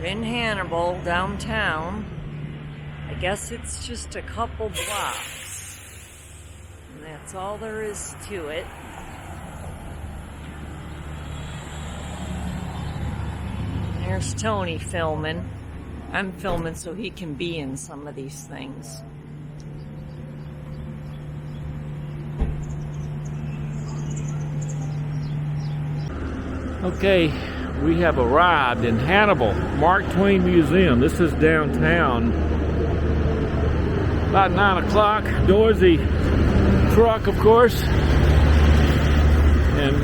We're in Hannibal, downtown. I guess it's just a couple blocks. And that's all there is to it. There's Tony filming. I'm filming so he can be in some of these things. Okay, we have arrived in Hannibal, Mark Twain Museum. This is downtown. About 9 o'clock. Dorsey truck, of course. And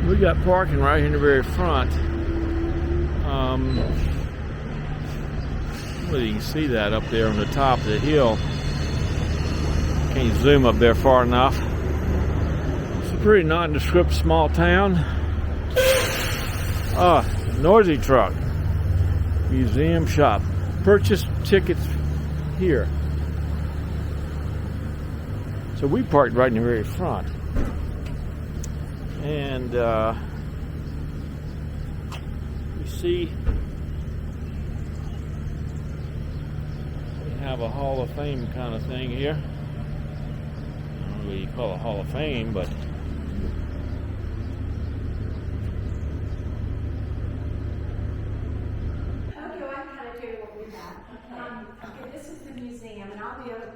we got parking right here in the very front. Well, you can see that up there on the top of the hill. Can't zoom up there far enough. Pretty nondescript small town. Noisy truck. Museum shop. Purchase tickets here. So we parked right in the very front. And you see we have a Hall of Fame kind of thing here. I don't know what you call a Hall of Fame, but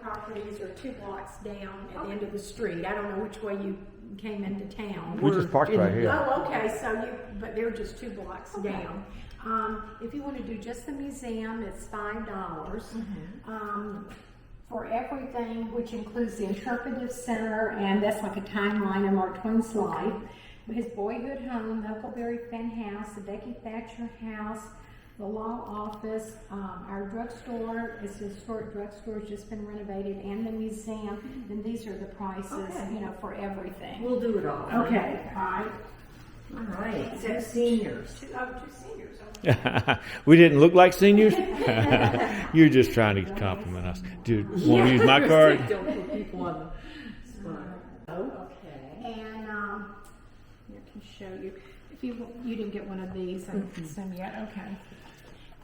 properties are 2 blocks down at the end of the street. I don't know which way you came into town. We just parked right here. Oh, okay. But they're just 2 blocks down. If you want to do just the museum, it's $5. For everything, which includes the interpretive center, and that's like a timeline of Mark Twain's life. His boyhood home, the Huckleberry Finn house, the Becky Thatcher house, the law office, our drugstore, it's a historic drugstore, has just been renovated, and the museum. And these are the prices, you know, for everything. We'll do it all. Okay, all right. All right, 6 seniors. 2 seniors. Okay. We didn't look like seniors? You're just trying to compliment us. Dude, want to use my card? Don't put people on the spot. Okay. And I can show you. If you didn't get one of these, I assume yet. Okay.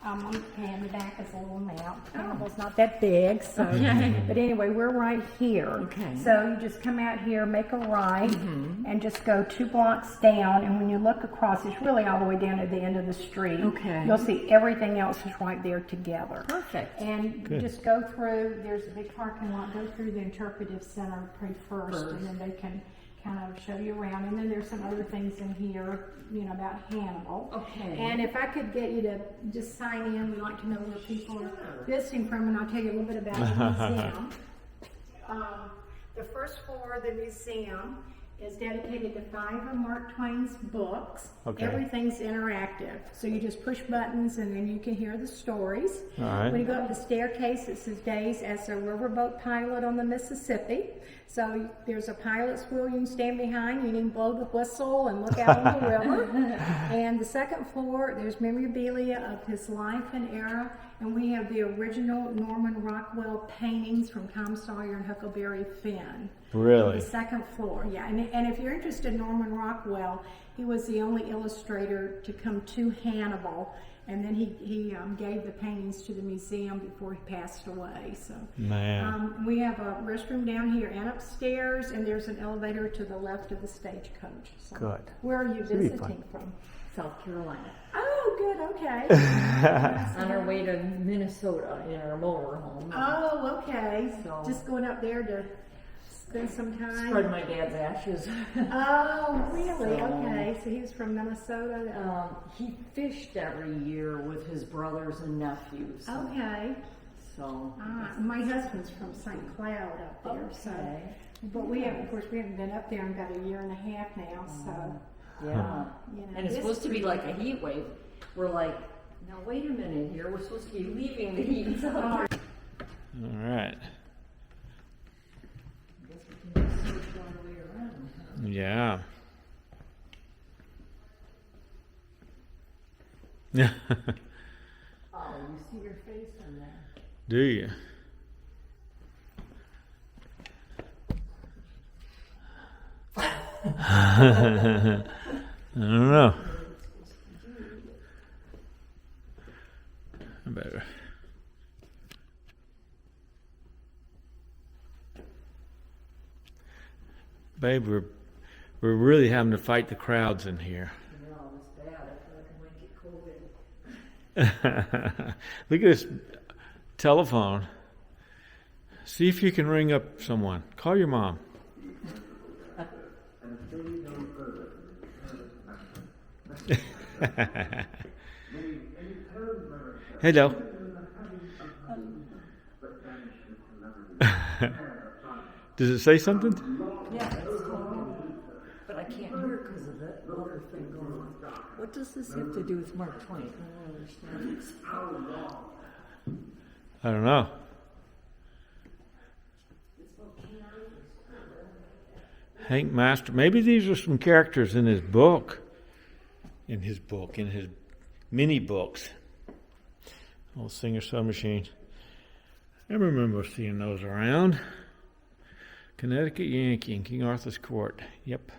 And the back is a little map. Hannibal's not that big, so. But anyway, we're right here. Okay. So you just come out here, make a right, and just go 2 blocks down. And when you look across, it's really all the way down to the end of the street. Okay. You'll see everything else is right there together. Perfect. And you just go through. There's a big parking lot. Go through the interpretive center first, and then they can kind of show you around, and then there's some other things in here, you know, about Hannibal. Okay. And if I could get you to just sign in, we like to know where people are visiting from, and I'll tell you a little bit about the museum. The first floor of the museum is dedicated to 5 of Mark Twain's books. Okay. Everything's interactive. So you just push buttons and then you can hear the stories. All right. When you go up the staircase, it says days as a riverboat pilot on the Mississippi. So there's a pilot's wheel you can stand behind. You can blow the whistle and look out on the river. And the second floor, there's memorabilia of his life and era. And we have the original Norman Rockwell paintings from Tom Sawyer and Huckleberry Finn. Really? The second floor, yeah. And if you're interested in Norman Rockwell, he was the only illustrator to come to Hannibal. And then he gave the paintings to the museum before he passed away. So, man, we have a restroom down here and upstairs, and there's an elevator to the left of the stagecoach. So good. Where are you visiting from? South Carolina. Oh, good. Okay. On our way to Minnesota in our motorhome. Oh, okay. So just going up there to spend some time. Spread my dad's ashes. Oh, really? So, okay. So he was from Minnesota. He fished every year with his brothers and nephews. Okay. So. My husband's from St. Cloud up there. Okay. So, but we have, of course, we haven't been up there in about a year and a half now. So. Yeah. You know, and it's supposed to be like a heat wave. We're like, now wait a minute here. We're supposed to be leaving the heat zone. all right. I guess we can just switch all the way around. Huh? Yeah. Oh, you see your face on there. Do you? I don't know. better. Babe, we're really having to fight the crowds in here. No, it's bad. I feel like I might get COVID. Look at this telephone. See if you can ring up someone. Call your mom. Hello. Does it say something? Yeah, it's talking. But I can't hear it because of that other thing going on. What does this have to do with Mark Twain? I don't understand. I don't know. Hank Master. Maybe these are some characters in his book. In his mini books. Old Singer Sewing Machine. I remember seeing those around. Connecticut Yankee in King Arthur's Court. Yep.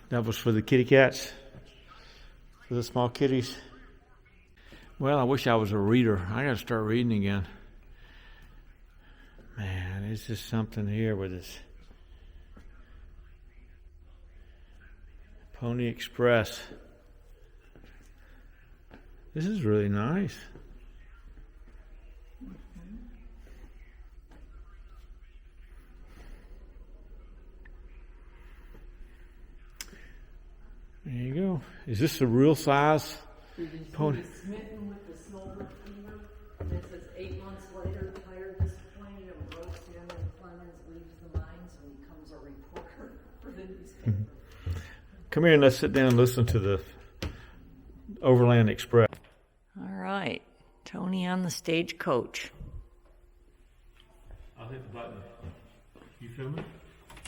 That was for the kitty cats, for the small kitties. Well, I wish I was a reader. I got to start reading again. Man, it's just something here with this Pony Express. This is really nice. There you go. Is this a real size pony? He was smitten with the silver fever. And it says 8 months later, tired, disappointed, and broke in, and Clemens leaves the mines and becomes a reporter for the newspaper. Come here and let's sit down and listen to the Overland Express. All right. Tony on the stagecoach. I'll hit the button. You filming?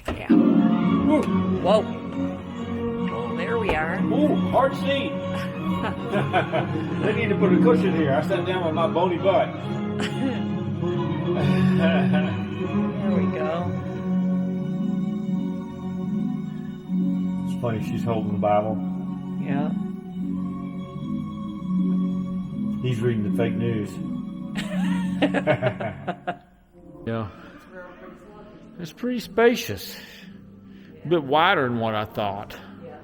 Yeah. Whoa. Oh, there we are. Ooh, hard seat. They need to put a cushion here. I sat down with my bony butt. There we go. It's funny, she's holding the Bible. Yeah. He's reading the fake news. Yeah. It's pretty spacious. A bit wider than what I thought. Yeah.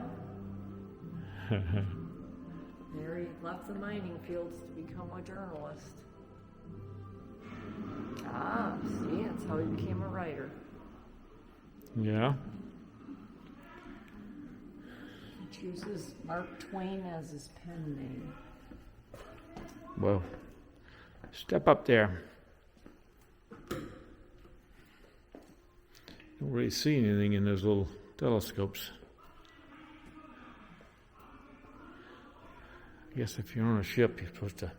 There he left the mining fields to become a journalist. Ah, see, that's how he became a writer. Yeah. He chooses Mark Twain as his pen name. Well, step up there. Don't really see anything in those little telescopes. I guess if you're on a ship, you're supposed to.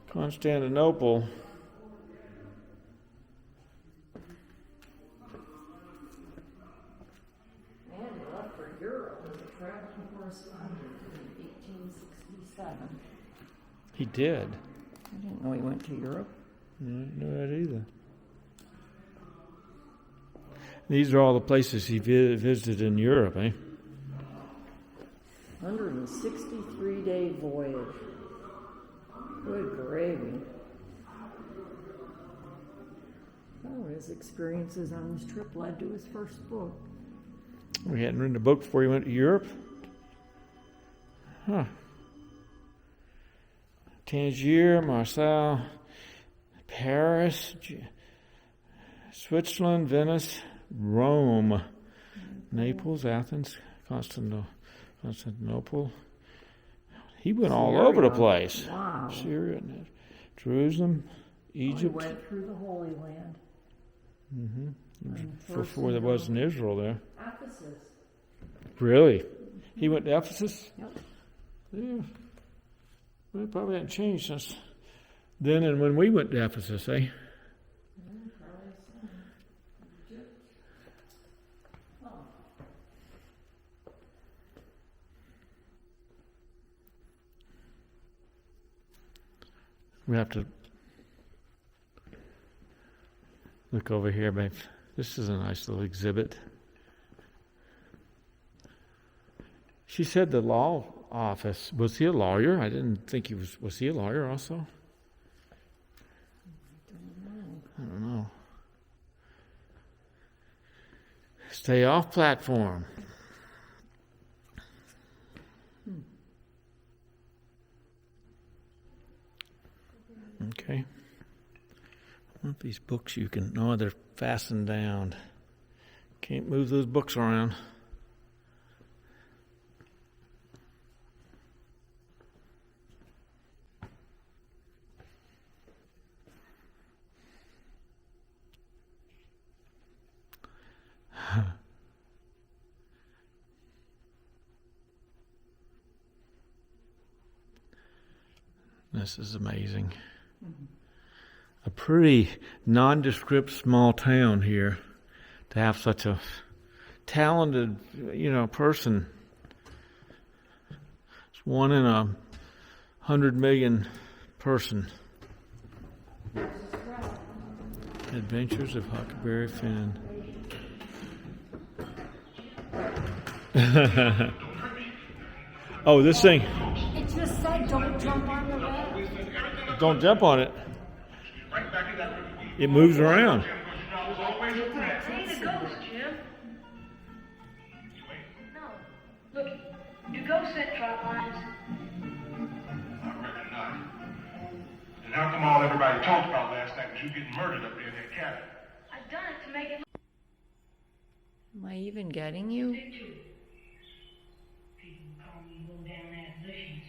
Constantinople. And he left for Europe as a traveling correspondent in 1867. He did. I didn't know he went to Europe. I didn't know that either. These are all the places he visited in Europe, eh? 163-day voyage. Good gravy. Oh, his experiences on this trip led to his first book. We hadn't written a book before he went to Europe. Huh. Tangier, Marseille, Paris, Switzerland, Venice, Rome, Naples, Athens, Constantinople. He went all over the place. Wow. Syria, Jerusalem, Egypt. He went through the Holy Land. Before there was an Israel there. Ephesus. Really? He went to Ephesus? Yep. Yeah. Well, it probably hasn't changed since then and when we went to Ephesus, eh? We have to look over here, babe. This is a nice little exhibit. She said the law office. Was he a lawyer? I didn't think he was. Was he a lawyer also? I don't know. Stay off platform. Okay. One of these books you can. No, they're fastened down. Can't move those books around. This is amazing. Mm-hmm. A pretty nondescript small town here to have such a talented, person. It's 1 in 100 million person. Adventures of Huckleberry Finn. Oh, this thing. It just said don't jump on the rail. Don't jump on it. It moves around. See the ghost, Jim. No. Look, do ghosts set trot lines? I reckon not. And how come all everybody talked about last night was you getting murdered up there in that cabin? I've done it to make it Am I even getting you? look too. People call me low down abolitionist.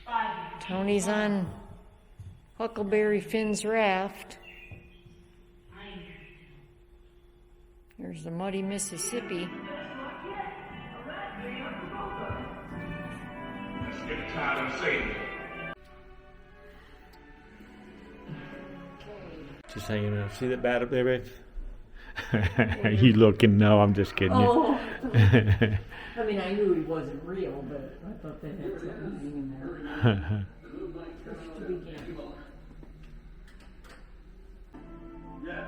Spy me. Tony's on Huckleberry Finn's raft. I ain't here to There's the muddy Mississippi. Let's get tired and Satan. Just hanging out. See that bat up there, babe? You looking? No, I'm just kidding you. Oh, I mean, I knew he wasn't real, but I thought they had something in there. To begin. Yes,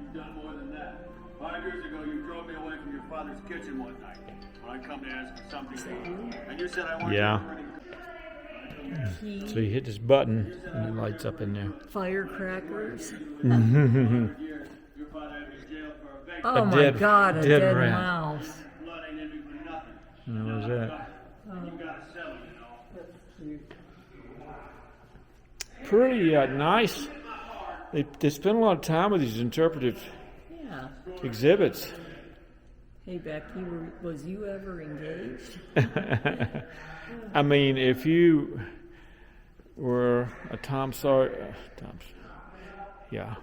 you've done more than that. 5 years ago, you drove me away from your father's kitchen one night when I come to ask for something to eat. And you said I wanted Yeah. Key, So you hit this button and it lights up in there. firecrackers. years. Your father had me jailed for a vape. Oh my dead- God, a dead dead rat. mouse. Blood ain't in me for nothing. And what was that? You gotta sell it, you know. That's cute. Pretty nice. They spend a lot of time with these interpretive Yeah. exhibits. Hey, Becky, was you ever engaged? I mean, if you were a yeah.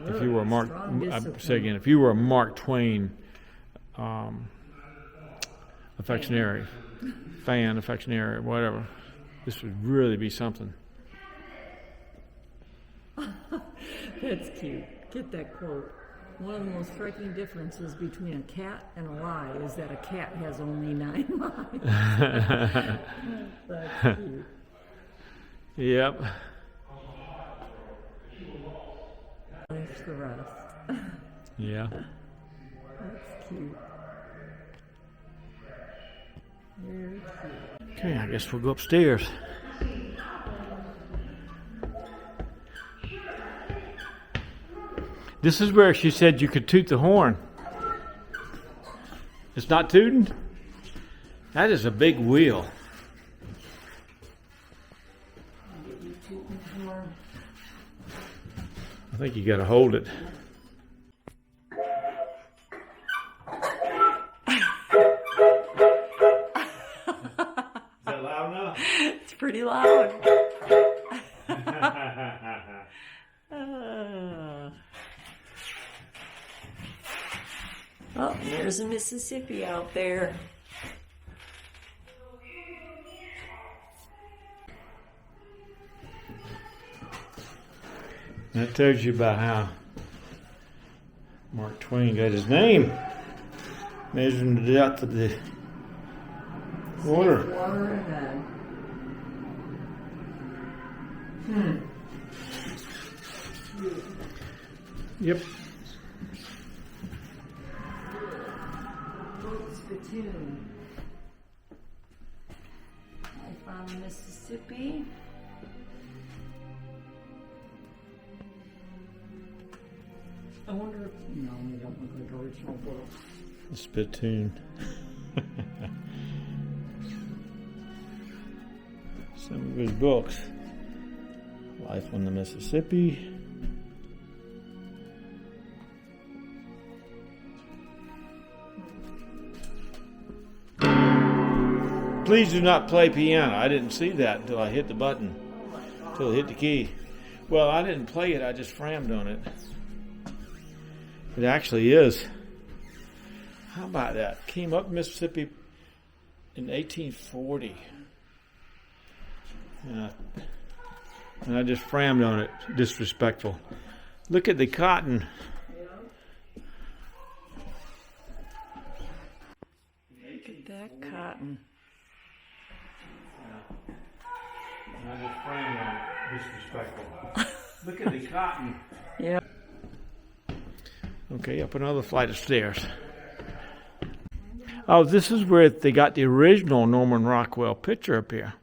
If you were a Mark, Strong I discipline. say again, if you were a Mark Twain affectionary, whatever, this would really be something. That's cute. Get that quote. One of the most striking differences between a cat and a lie is that a cat has only 9 lives. That's cute. Yep. Finish the rest. Yeah. That's cute. Very cute. Okay, I guess we'll go upstairs. This is where she said you could toot the horn. It's not tooting? That is a big wheel. Get you tooting horn. I think you got to hold it. Is that loud enough? It's pretty loud. Oh, there's a Mississippi out there. That tells you about how Mark Twain got his name, measuring the depth of the water. Water ahead. Yep. Spittoon. Life on the Mississippi. I wonder if, no, they don't look like original books. The spittoon. Some of his books. Life on the Mississippi. Please do not play piano. I didn't see that until I hit the button. Until I hit the key. Well, I didn't play it. I just frammed on it. It actually is. How about that? Came up Mississippi in 1840. And I just frammed on it. Disrespectful. Look at the cotton. Look at that cotton. And I just framed on it. Disrespectful. Look at the cotton. Yeah. Okay, up another flight of stairs. Oh, this is where they got the original Norman Rockwell picture up here.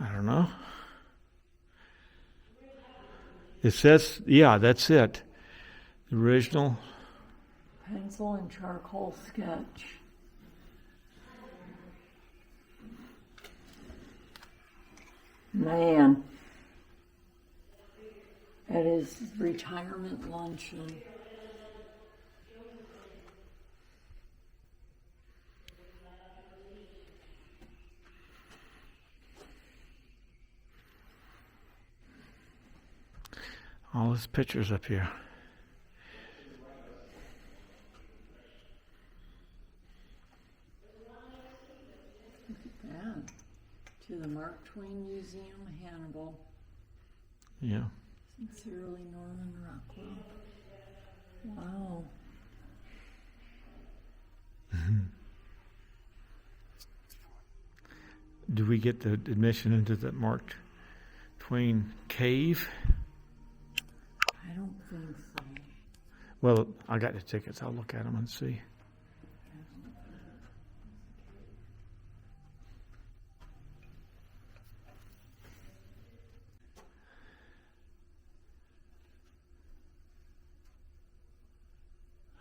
I don't know. It says, yeah, that's it. The original. Pencil and charcoal sketch. Man. At his retirement luncheon. All his pictures up here. Yeah. To the Mark Twain Museum, Hannibal. Yeah. Sincerely, Norman Rockwell. Wow. Do we get the admission into the Mark Twain cave? I don't think so. Well, I got the tickets. I'll look at them and see.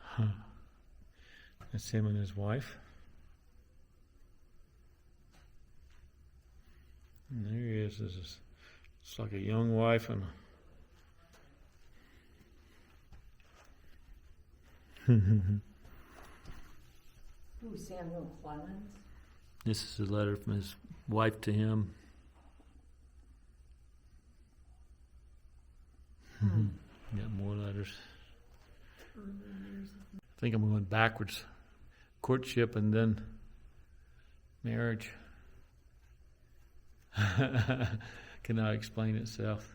Huh. That's him and his wife. And there he is. It's like a young wife and Who, Samuel Clemens? this is a letter from his wife to him. Got more letters. I think I'm going backwards. Courtship and then marriage. Cannot explain itself.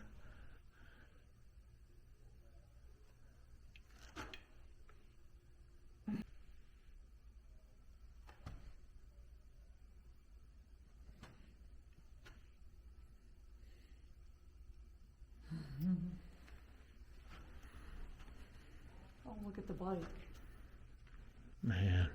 Oh, look at the bike. Man.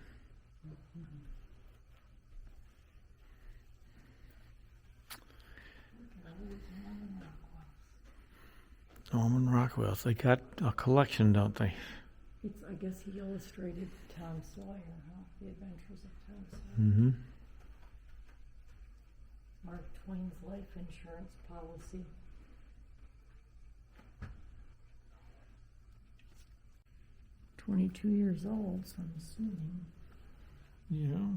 Norman Rockwell. They got a collection, don't they? It's, I guess he illustrated Tom Sawyer, huh? The Adventures of Tom Sawyer. Mm-hmm. Mark Twain's life insurance policy. $22 years old, so I'm assuming. Yeah.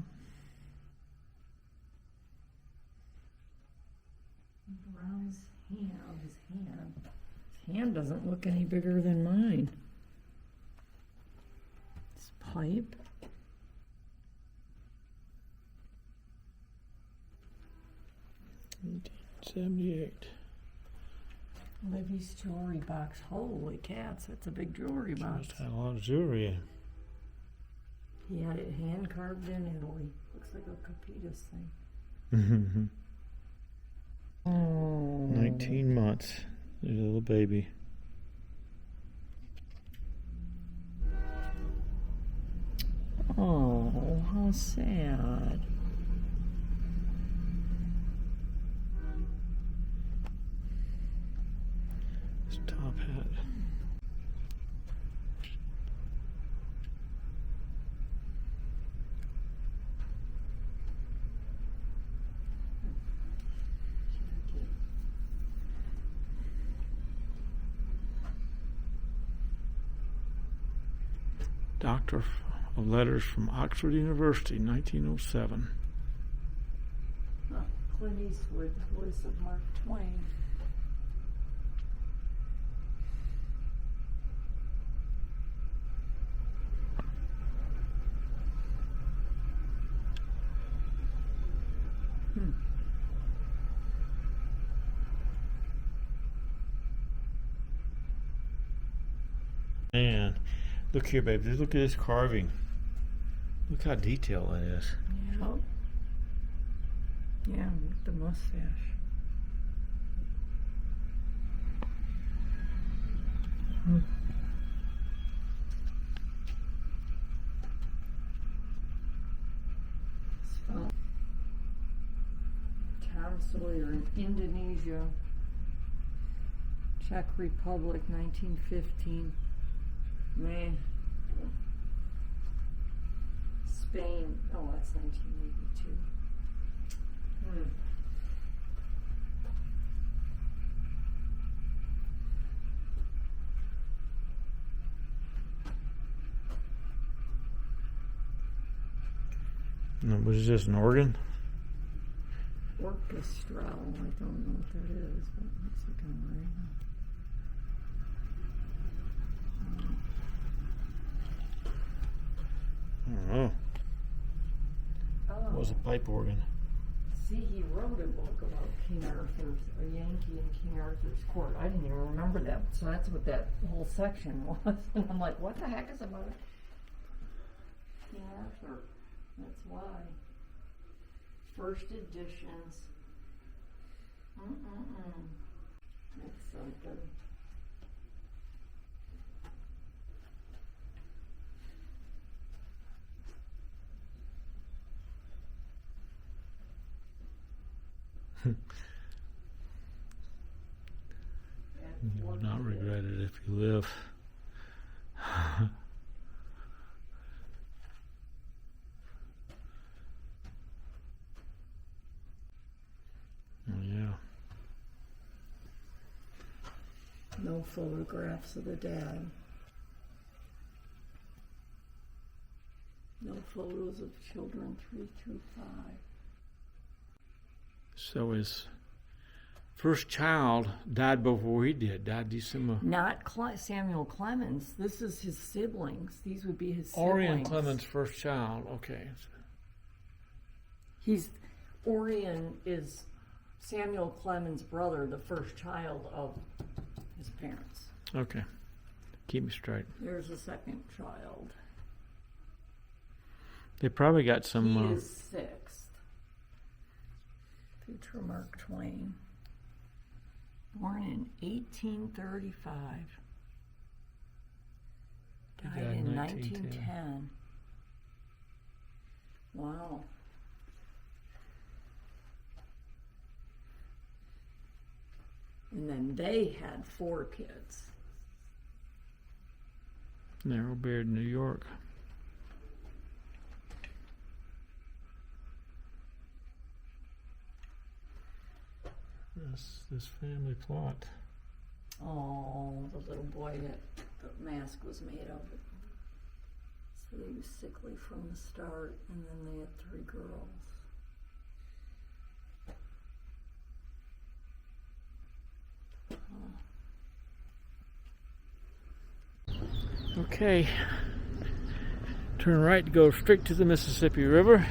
Around his His hand doesn't look any bigger than mine. His pipe. $78. Libby's jewelry box. Holy cats, that's a big jewelry box. Just had a lot of jewelry in. He had it hand carved in Italy. Looks like a Capitas thing. Oh. 19 months. There's a little baby. Oh, how sad. His top hat. Doctor of Letters from Oxford University, 1907. Clint Eastwood, voice of Mark Twain. Man, look here, babe. Look at this carving. Look how detailed that is. Yeah. Yeah, with the mustache. So, Tom Sawyer in Indonesia, Czech Republic, 1915. Man. Spain. Oh, that's 1982. No, what is this, an organ? Orchestral. I don't know what that is, but it looks like I'm right. I don't know. Oh. It was a pipe organ. See, he wrote a book about King Arthur's, a Yankee in King Arthur's court. I didn't even remember that. So that's what that whole section was. And I'm like, what the heck is about King Arthur? That's why. First editions. That's something. You will not regret it if you live. Oh, yeah. No photographs of the dad. No photos of children 3 through 5. So his first child died before he did. Died December. Not Samuel Clemens. This is his siblings. These would be his siblings. Orion Clemens' first child. Okay. Orion is Samuel Clemens' brother, the first child of his parents. Okay. Keep me straight. There's a second child. They probably got some. He is sixth. Future Mark Twain. Born in 1835. Died in 1910. Wow. And then they had 4 kids. Narrowbeard, New York. This family plot. Oh, the little boy that the mask was made of. So he was sickly from the start, and then they had 3 girls. Okay. Turn right to go straight to the Mississippi River.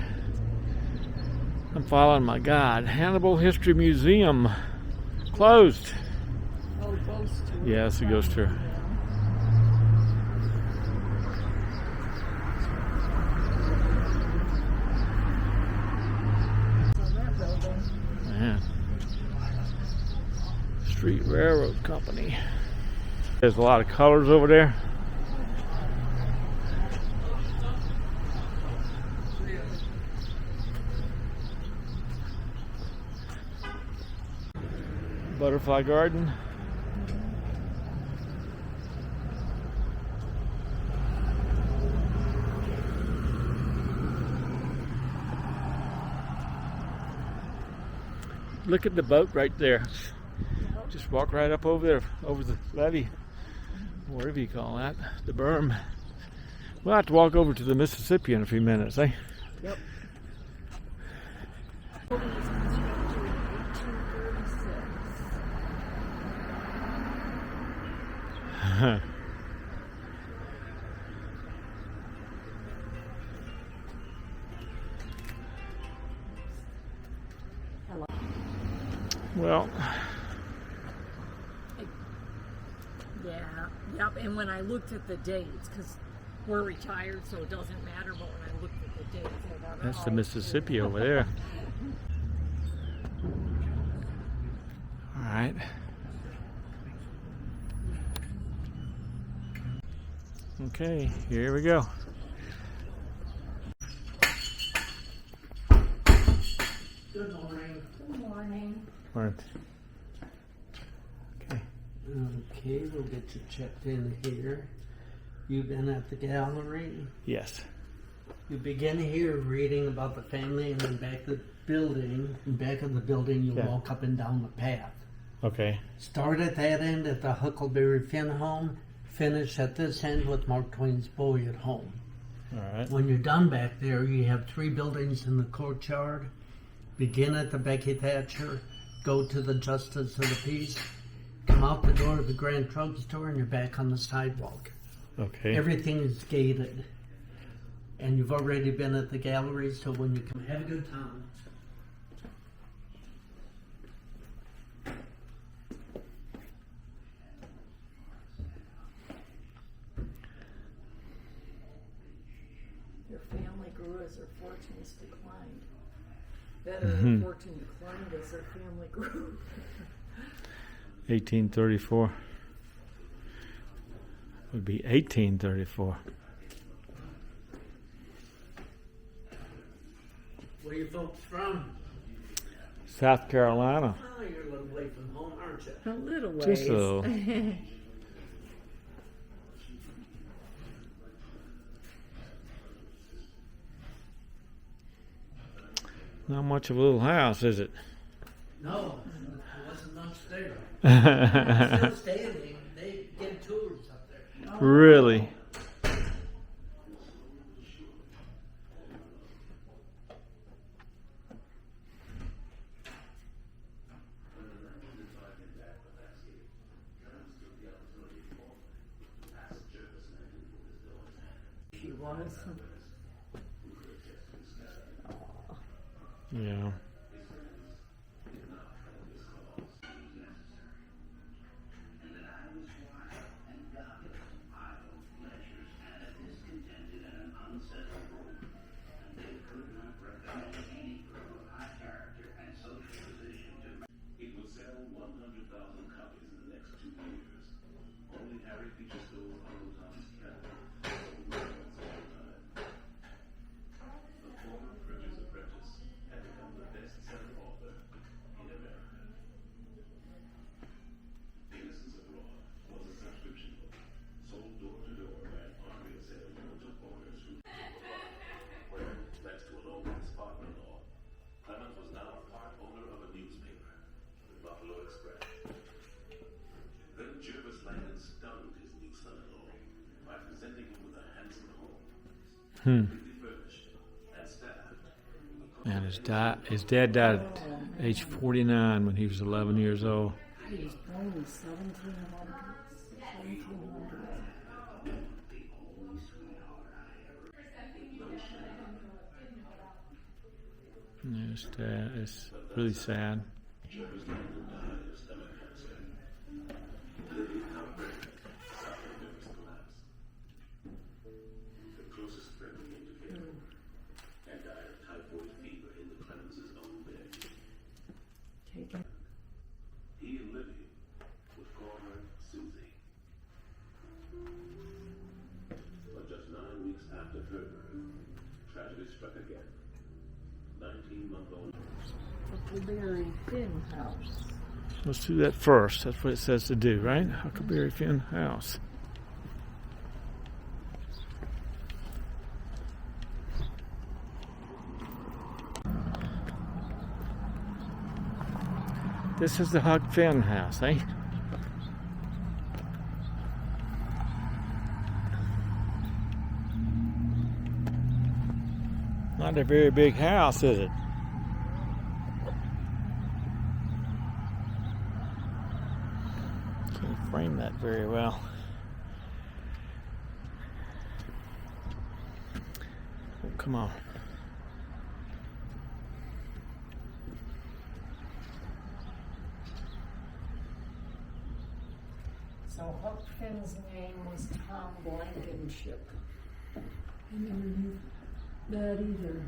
I'm following my guide. Hannibal History Museum. Closed. Oh, ghost tour. Yeah, it's a ghost tour. So that building. Man. Street Railroad Company. There's a lot of colors over there. Butterfly Garden. Look at the boat right there. Just walk right up over there, over the levee, whatever you call that, the berm. We'll have to walk over to the Mississippi in a few minutes, eh? Yep. Building was constructed in 1836. Well, Yeah, yep. And when I looked at the dates, because we're retired, so it doesn't matter. But when I looked at the dates, I thought, that's the oh, Mississippi over there. All right. Okay, here we go. Good morning. Good morning. All right. Okay. Okay, we'll get you checked in here. You've been at the gallery. Yes. You begin here reading about the family, and then back the building. And back of the building, you Yeah. walk up and down the path. Okay. Start at that end at the Huckleberry Finn home. Finish at this end with Mark Twain's Boy at home. All right. When you're done back there, you have 3 buildings in the courtyard. Begin at the Becky Thatcher, go to the Justice of the Peace, come out the door of the Grand Drug Store, and you're back on the sidewalk. Okay. Everything is gated. And you've already been at the gallery, so when you come, have a good time. their family grew as their fortunes declined. Better their fortune declined as their family grew. 1834. Would be 1834. Where are you folks from? South Carolina. Oh, you're a little way from home, aren't you? A little ways. Just a little. Not much of a little house, is it? No, there wasn't much there. It's still standing. They give tours up there. Really? She was. Yeah. And his dad died at age 49 when he was 11 years old. He was born in 1700s. It's really sad. He and Libby would call her Susie. But just 9 weeks after her birth, tragedy struck again. 19-month-old. Huckleberry Finn House. Let's do that first. That's what it says to do, right? Huckleberry Finn House. This is the Huck Finn house, eh? Not a very big house, is it? Can't frame that very well. Oh, come on. So Huck Finn's name was Tom Blankenship. I never knew that either.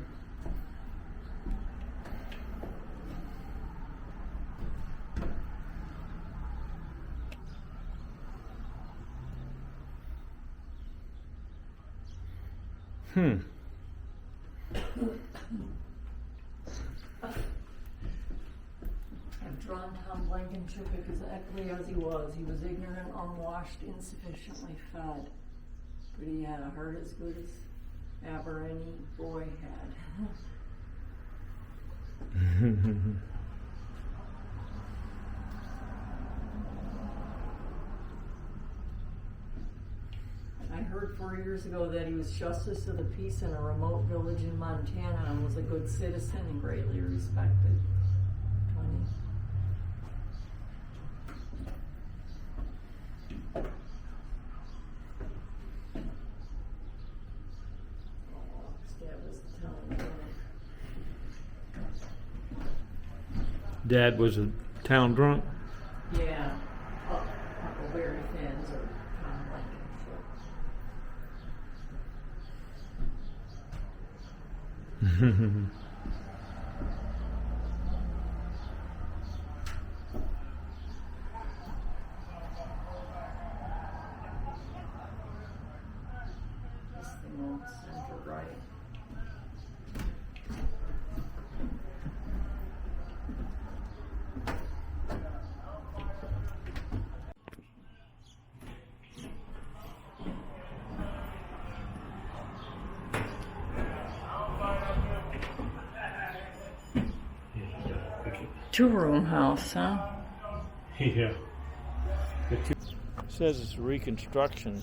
I've drawn Tom Blankenship exactly as he was. He was ignorant, unwashed, insufficiently fed. But he had a heart as good as ever any boy had. I heard 4 years ago that he was Justice of the Peace in a remote village in Montana and was a good citizen and greatly respected. Funny. Dad was the town drunk. Dad was a town drunk. Yeah. Huckleberry Finns or Tom Blankenship. This thing won't center right. Two-room house, huh? Yeah. It says it's reconstruction.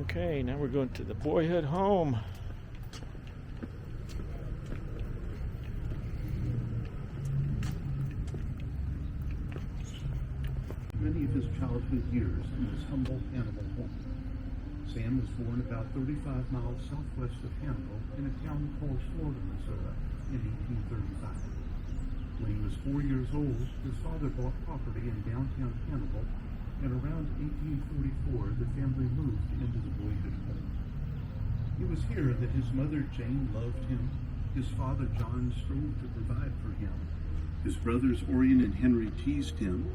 Okay, now we're going to the boyhood home. Many of his childhood years in his humble Hannibal home. Sam was born about 35 miles southwest of Hannibal in a town called Florida, Missouri, in 1835. When he was 4 years old, his father bought property in downtown Hannibal, and around 1844, the family moved into the boyhood home. It was here that his mother Jane loved him, his father John strove to provide for him, his brothers Orion and Henry teased him,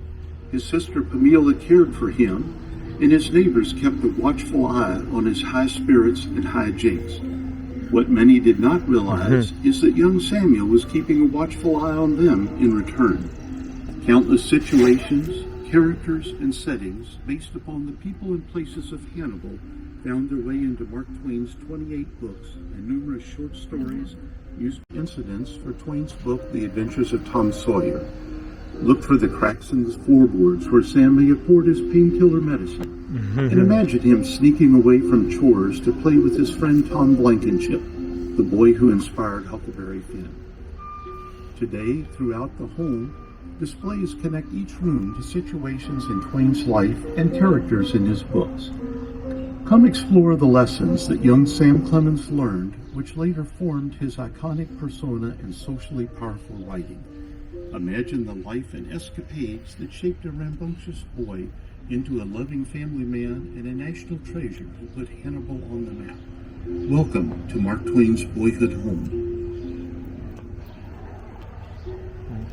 his sister Pamela cared for him, and his neighbors kept a watchful eye on his high spirits and high jinks. What many did not realize is that young Samuel was keeping a watchful eye on them in return. Countless situations, characters, and settings based upon the people and places of Hannibal found their way into Mark Twain's 28 books and numerous short stories used incidents for Twain's book, The Adventures of Tom Sawyer. Look for the cracks in the floorboards where Sam may have poured his painkiller medicine. And imagine him sneaking away from chores to play with his friend Tom Blankenship, the boy who inspired Huckleberry Finn. Today, throughout the home, Displays connect each room to situations in Twain's life and characters in his books. Come explore the lessons that young Sam Clemens learned, which later formed his iconic persona and socially powerful writing. Imagine the life and escapades that shaped a rambunctious boy into a loving family man and a national treasure who put Hannibal on the map. Welcome to Mark Twain's boyhood home.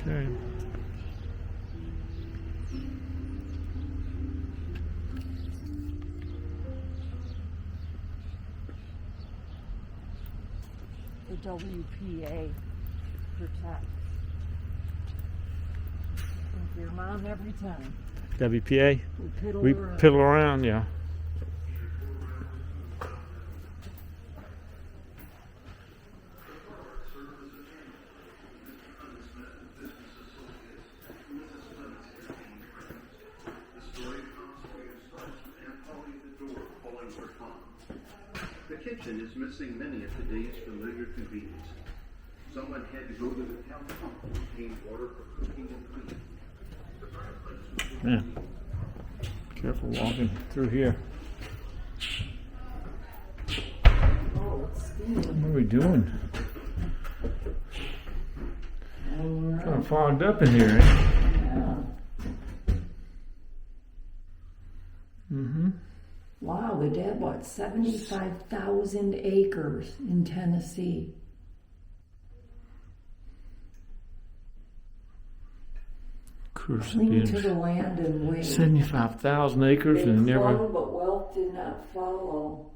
Okay. The WPA protects. Think your mom every time. WPA? We We piddle around, yeah. The kitchen is missing many of today's familiar conveniences. Someone had to go to the town pump to obtain water for cooking and cleaning. The fireplace was Yeah. Careful walking through here. Oh, it's steamy. What are we doing? Kind of fogged up in here, eh? Yeah. Mm-hmm. Wow, the dad bought 75,000 acres in Tennessee. Cling to the land and wait. 75,000 acres It and never. flowed, but wealth did not follow.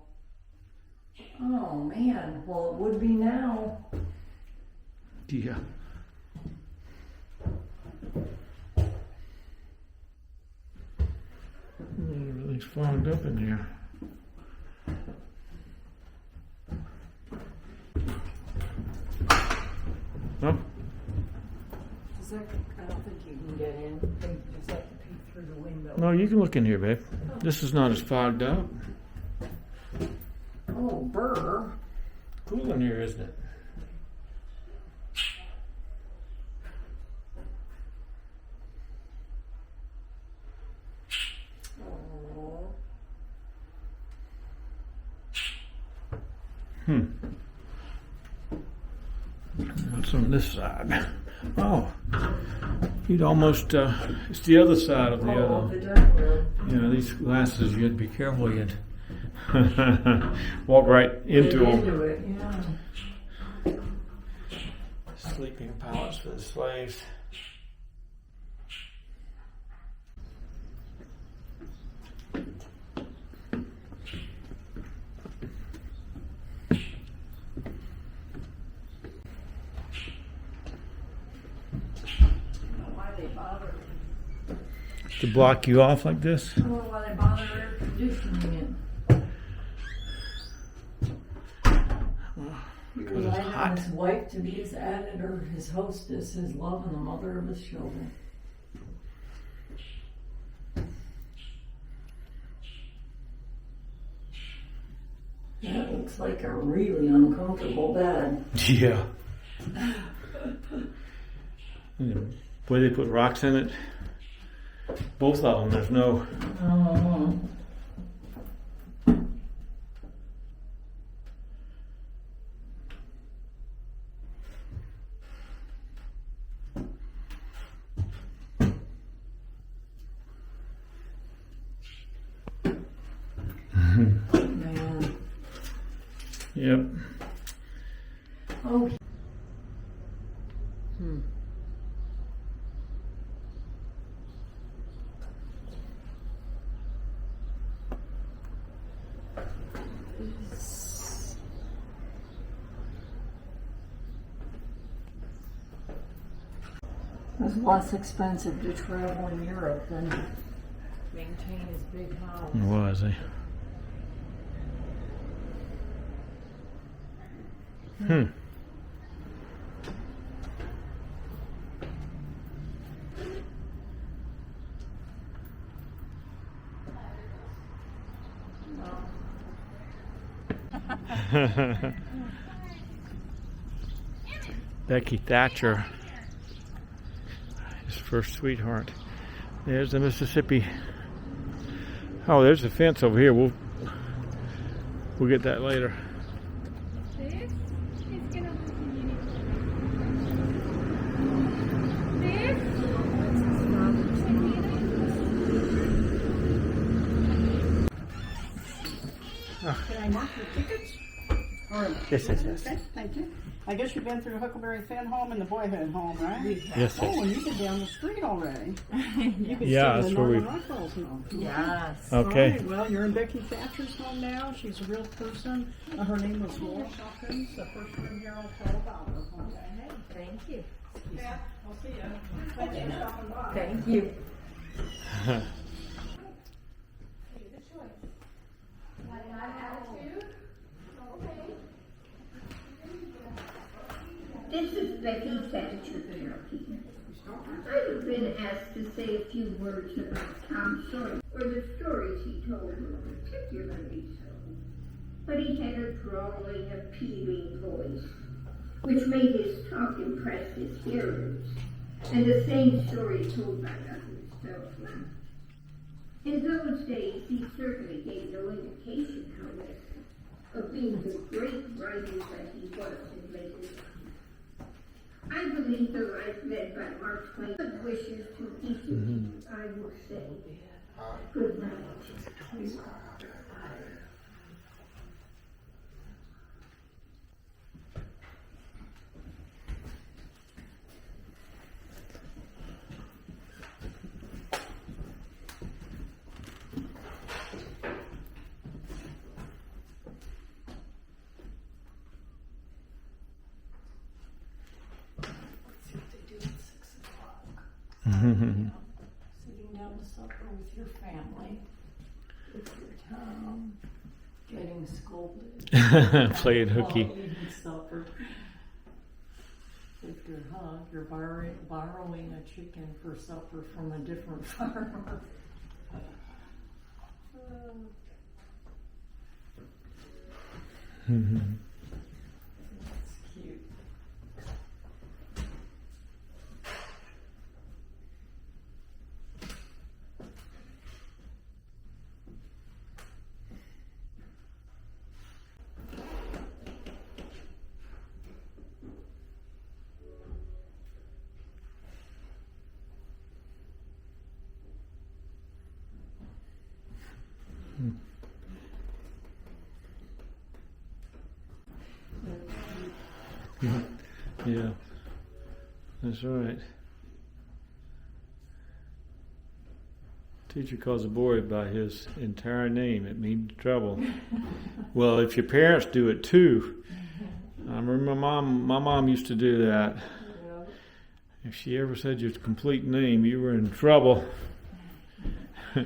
Oh man, well it would be now. Yeah. Everything's fogged up in here. No? Is that, I don't think you can get in. I think you just have to peek through the window. No, you can look in here, babe. This is not as fogged up. Oh, burr. Cool in here, isn't it? Oh. What's on this side? Oh, you'd almost, it's the other side of the Oh, the other. dining room. You know, these glasses, you had to be careful. You'd walk right into Get them. into it, yeah. Sleeping pallets for the slaves. Why they bother? To block you off like this? I don't know why they bother air conditioning it. He Because it's relied on hot. his wife to be his editor, his hostess, his love, and the mother of his children. That looks like a really uncomfortable bed. Yeah. Boy, they put rocks in it. Both of them. There's no. Oh. Man. Yep. Oh. It was less expensive to travel in Europe than maintain his big house. It was, eh? Becky Thatcher is first sweetheart. There's the Mississippi. Oh, there's a fence over here. We'll get that later. Can I mark your tickets? Yes. Okay, thank you. I guess you've been through Huckleberry Finn Home and the Boyhood Home, right? Yes. Oh, and you've been down the street already. You've been Yeah, staying that's in where we. Norman Rockwell's home. Yes. Okay. All right, well, you're in Becky Thatcher's home now. She's a real person. Her name was Laura Hawkins. The first room here will tell about her. Okay. Thank you. Yeah, I'll see you. Thank you for stopping by. Thank you. This is Becky Thatcher talking. I've been asked to say a few words about Tom Sawyer, or the stories he told were particularly so. But he had a drawling, appealing voice, which made his talk impress his hearers, and the same story told by others fell flat. In those days, he certainly gave no indication, however, of being the great writer that he was in later life. I believe the life led by Mark Twain. Good wishes to each of you, I will say. Good night. Sitting down to supper with your family, with your Tom, getting scolded. Playing hooky. While eating supper. With your hug, you're borrowing a chicken for supper from a different farmer. That's cute. Yeah, that's right. Teacher calls a boy by his entire name. It means trouble. Well, if your parents do it too. I remember my mom used to do that. If she ever said your complete name, you were in trouble. How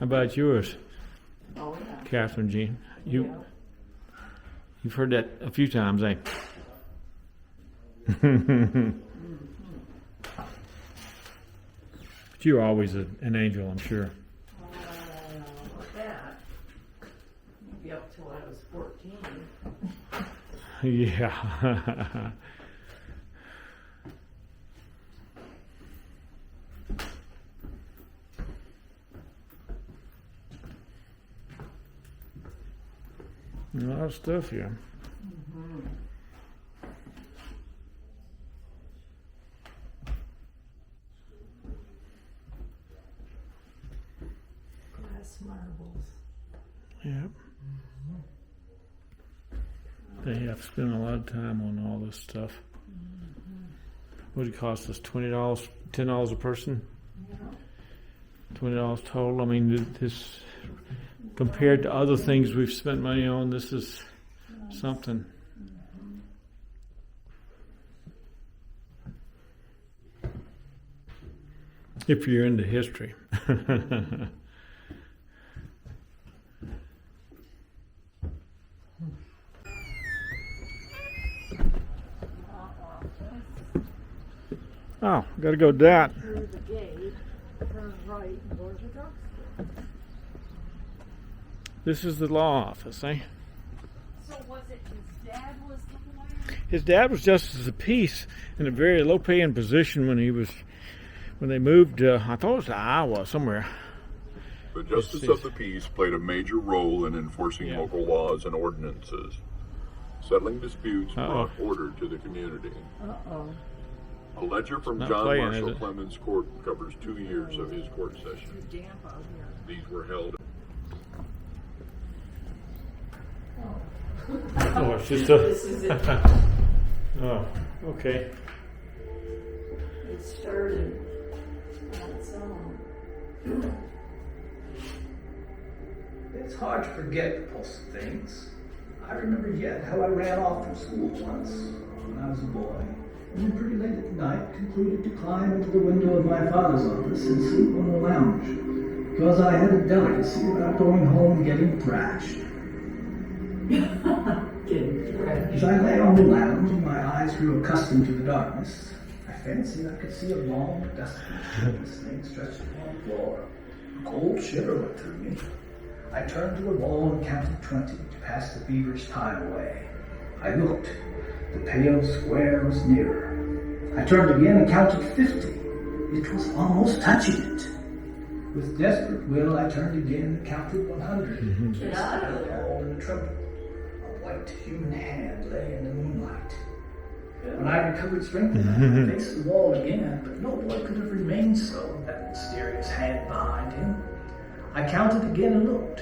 about yours, Oh, yeah. Catherine Jean? You've heard that a few times, eh? But you were always an angel, I'm sure. That. Maybe up till I was 14. Yeah. A lot of stuff here. Glass marbles. Yep. They have spent a lot of time on all this stuff. What did it cost us? $20, $10 a person? $20 total. I mean, this compared to other things we've spent money on, this is something. If you're into history. Oh, gotta go that. Through the gate, turn right, and go to the drugstore. This is the law office, eh? So was it his dad was the lawyer? His dad was justice of the peace in a very low-paying position when they moved. I thought it was to Iowa somewhere. The justice of the peace played a major role in enforcing local laws and ordinances, settling disputes, brought order to the community. A ledger from John Marshall Clemens' court covers 2 years of his court session. These were held. Oh, it's just a. This is it. Oh, okay. It started on its own. It's hard to forget repulsive things. I remember yet how I ran off from school once when I was a boy, and then pretty late at night concluded to climb into the window of my father's office and sleep on the lounge, because I had a delicacy about going home and getting thrashed. As I lay on the lounge and my eyes grew accustomed to the darkness, I fancied I could see a long, dusty, shapeless thing stretched upon the floor. A cold shiver went through me. I turned to the wall and counted 20 to pass the feverish time away. I looked. The pale square was nearer. I turned again and counted 50. It was almost touching it. With desperate will, I turned again and counted 100. Get out of there. All in a tremble. A white human hand lay in the moonlight. When I recovered strength enough, I faced the wall again, but no boy could have remained so, that mysterious hand behind him. I counted again and looked.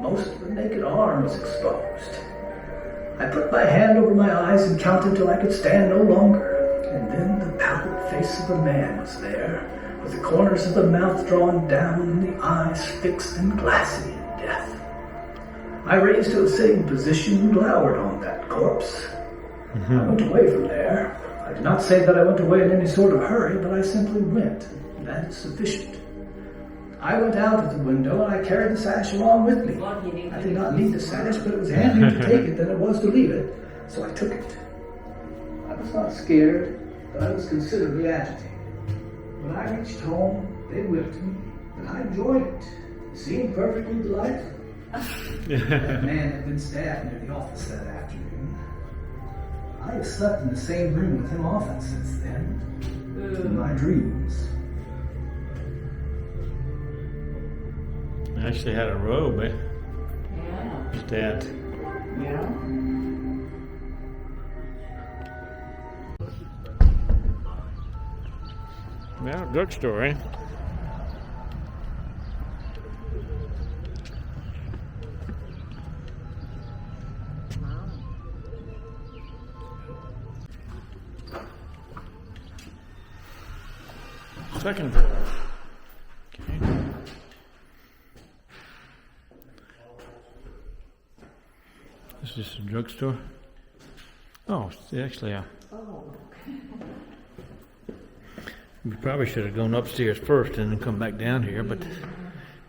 Most of the naked arm was exposed. I put my hand over my eyes and counted till I could stand no longer. And then the pallid face of a man was there, with the corners of the mouth drawn down and the eyes fixed and glassy in death. I raised to a sitting position and glowered on that corpse. I went away from there. I do not say that I went away in any sort of hurry, but I simply went. That is sufficient. I went out of the window and I carried the sash along with me. I did not need the sash, but it was handier to take it than it was to leave it, so I took it. I was not scared, but I was considerably agitated. When I reached home, they whipped me, but I enjoyed it. It seemed perfectly delightful. That man had been stabbed near the office that afternoon. I have slept in the same room with him often since then, in my dreams. I actually had a robe, eh? Yeah. His dad. Yeah. Yeah, drugstore, eh? Second floor. Okay. This is a drugstore. Oh, actually, yeah. Oh, okay. We probably should have gone upstairs first and then come back down here, but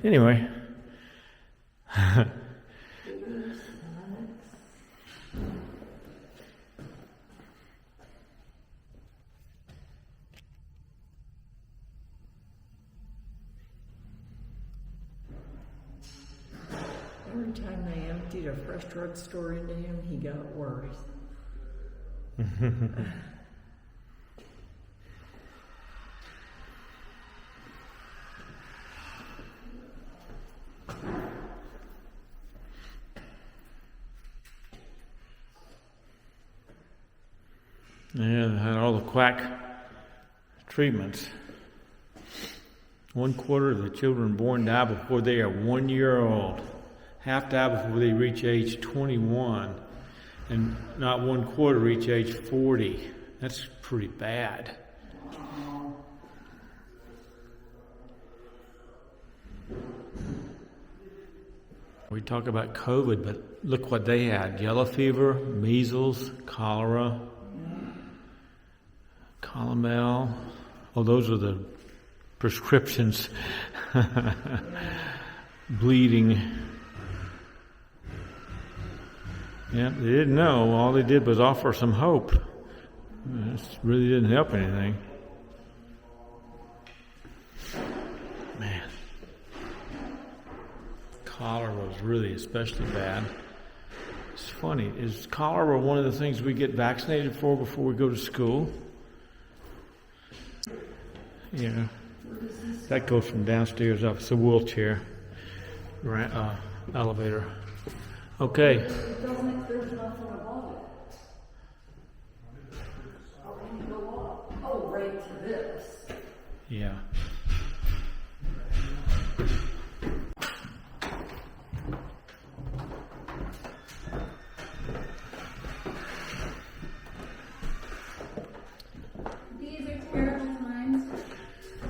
anyway. Every time they emptied a fresh drugstore into him, he got worse. Yeah, they had all the quack treatments. 1/4 of the children born die before they are 1 year old. Half die before they reach age 21. And not 1/4 reach age 40. That's pretty bad. We talk about COVID, but look what they had. Yellow fever, measles, cholera, calomel. Oh, those are the prescriptions. Bleeding. Yeah, they didn't know. All they did was offer some hope. It really didn't help anything. Man. Cholera was really especially bad. As far funny. Is cholera one of the things we get vaccinated for before we go to school? Yeah. That goes from downstairs up. It's a wheelchair elevator. Okay. It doesn't if there's nothing above it. Oh, right to this. Yeah. These are terrible times.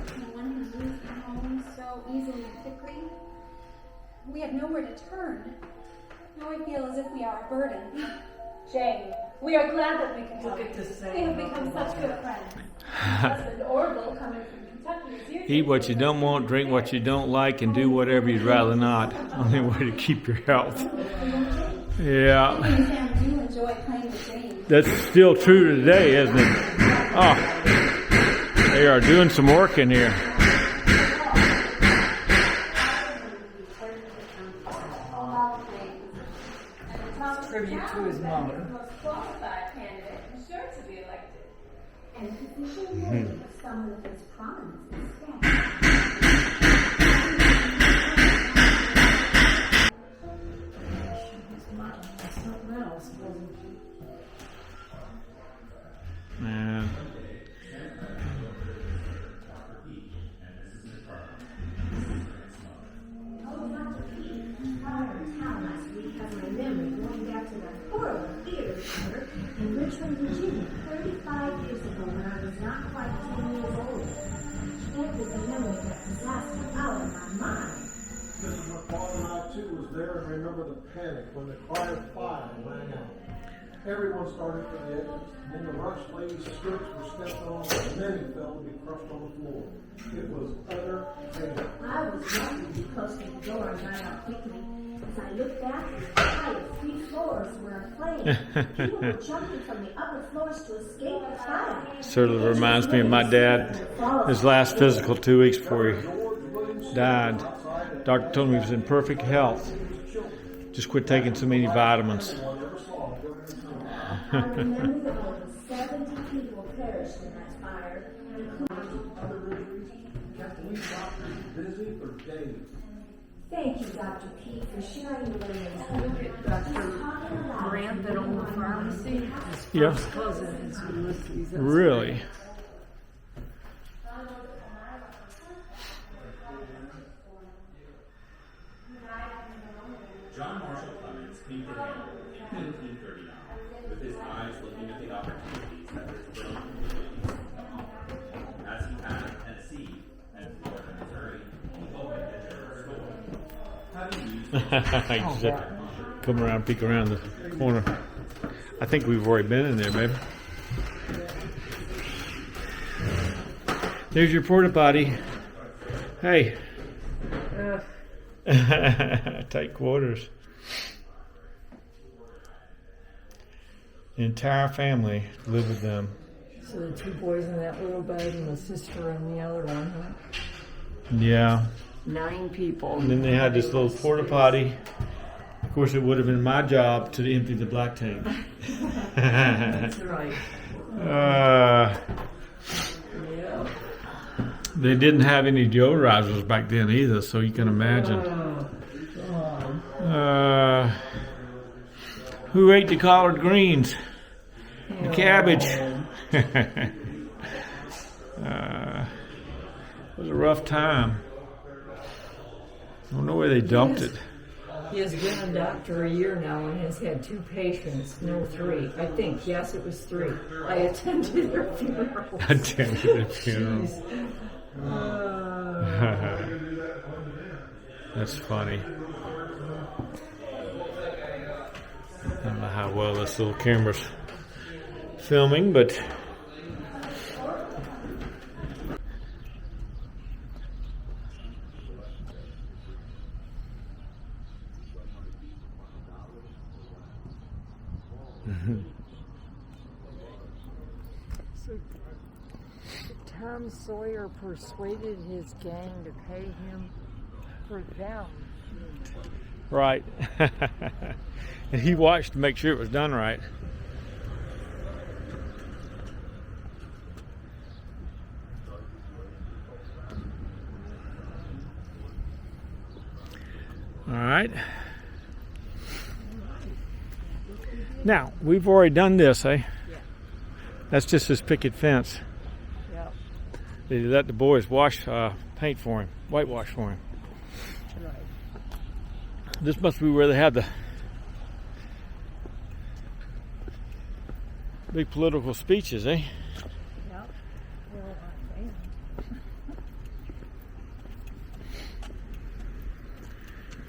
The one who loses their home so easily and quickly. We have nowhere to turn. Now I feel as if we are a burden. Jane, we are glad that we can help. Look at this We have become such good friends. Husband Orville, coming from Kentucky, is here. Eat what you don't want, drink what you don't like, and do whatever you'd rather not. Only way to keep your health. Yeah. Sam, do enjoy playing with Jane. That's still true today, isn't it? Oh, they are doing some work in here. Tribute to his mother. Most qualified candidate and sure to be elected. And the position worthy of someone of his prominence and stature. Something else, wasn't she? Man. In Richmond, Virginia, 35 years ago when I was not quite 10 years old. That was the memory of that disaster out of my mind. Mrs. McFall and I too was there and remember the panic when the cry of fire rang out. Everyone started for the exits. In the rush, ladies' skirts were stepped on and many fell to be crushed on the floor. It was utter panic. I was lucky to be close to the door and ran out quickly. As I looked back, the entire 3 floors were aflame. People were jumping from the upper floors to escape the fire. Sort of reminds me of my dad. His last physical 2 weeks before he died. Doctor told me he was in perfect health. Just quit taking so many vitamins. I remember that more than 70 people perished in that fire, Kept we doctors busy for days. Thank you, Dr. Pete, for sharing the women's Dr. Grant that owned the pharmacy. His Yeah. first cousin is Ulysses. That's Really? John Marshall Clemens came to Hannibal in 1939 with his eyes looking at the opportunities that his brilliant abilities could offer. As he passed Tennessee and Florida, Missouri, he opened a general store. Having used Just come around, peek around the corner. I think we've already been in there, baby. There's your porta potty. Hey. Tight quarters. The entire family lived with them. So the 2 boys in that little bed and the sister in the other one, huh? Yeah. 9 people. And then they had this little porta potty. Of course, it would have been my job to empty the black tank. That's right. Yeah. They didn't have any deodorizers back then either, so you can imagine. Who ate the collard greens? The cabbage. It was a rough time. I don't know where they dumped it. He has been a doctor a year now and has had 2 patients, no 3. I think, yes, it was 3. I attended their funeral. Attended their funeral. That's funny. I don't know how well this little camera's filming, but So, Tom Sawyer persuaded his gang to pay him for them. Right. And he watched to make sure it was done right. All right. Now, we've already done this, eh? Yeah. That's just his picket fence. Yep. They let the boys paint for him, whitewash for him. Right. This must be where they had the big political speeches, eh? Yep.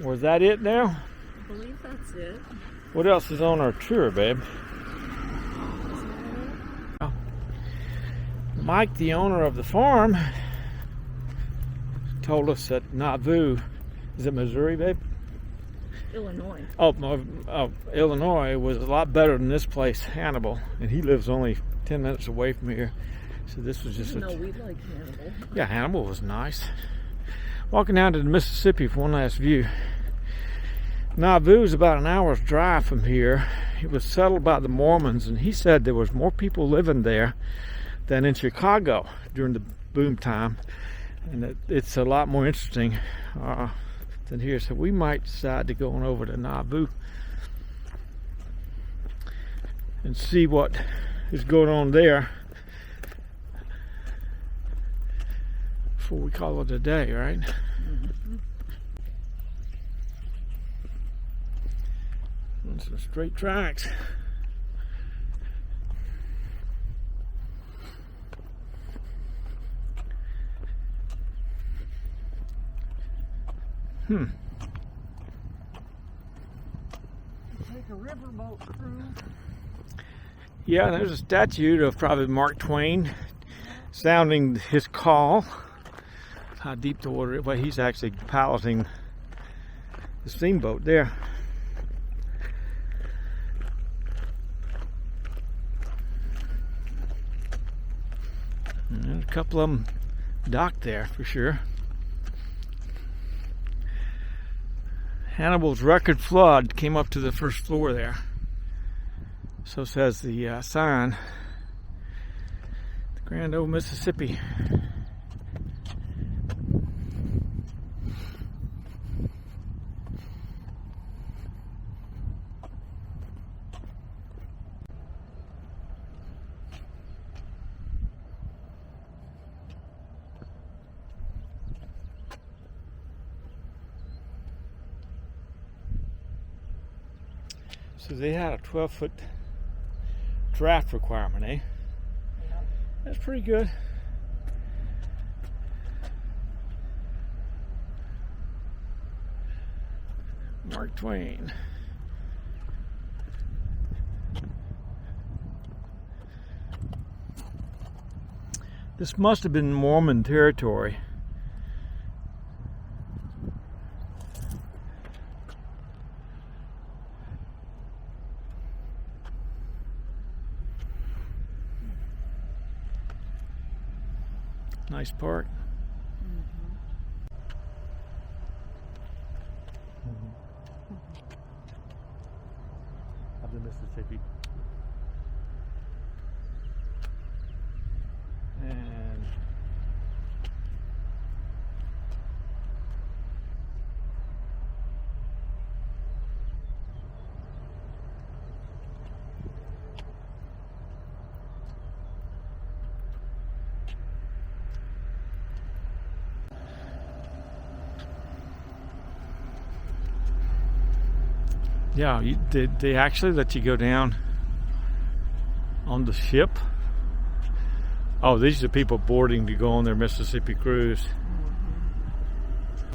Well, Was that it now? I believe that's it. What else is on our tour, babe? Mike, the owner of the farm, told us that Nauvoo, is it Missouri, babe? Illinois. Illinois was a lot better than this place, Hannibal, and he lives only 10 minutes away from here. So this was just No, we like Hannibal. Yeah, Hannibal was nice. Walking down to the Mississippi for one last view. Nauvoo is about an hour's drive from here. It was settled by the Mormons, and he said there was more people living there than in Chicago during the boom time, and it's a lot more interesting than here. So we might decide to go on over to Nauvoo and see what is going on there before we call it a day, right? Mm-hmm. On some straight tracks. Take a riverboat cruise. Yeah, there's a statue of probably Mark Twain sounding his call. How deep the water is. Well, he's actually piloting the steamboat there. And there's a couple of them docked there for sure. Hannibal's record flood came up to the first floor there. So says the sign. The Grand Old Mississippi. So they had a 12-foot draft requirement, eh? Yep. That's pretty good. Mark Twain. This must have been Mormon territory. Nice park. Of the Mississippi. And yeah, did they actually let you go down on the ship? Oh, these are people boarding to go on their Mississippi cruise.